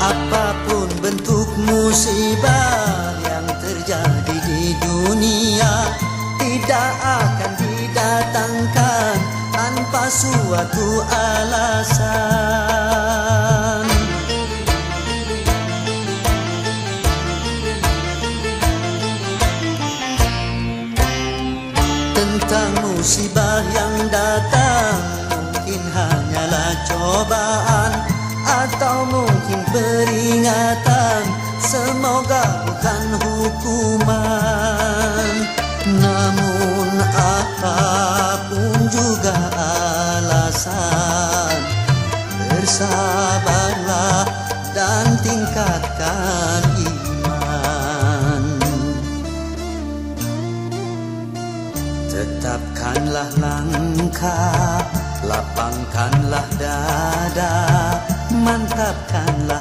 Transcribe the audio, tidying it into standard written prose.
Apapun bentuk musibah yang terjadi di dunia, tidak akan didatangkan tanpa suatu alasan. Tentang musibah yang datang, mungkin hanyalah cobaan atau mungkin peringatan, semoga bukan hukuman. Namun apapun juga alasan, bersabarlah dan tingkatkan iman. Tetapkanlah langkah, lapangkanlah dada, mantapkanlah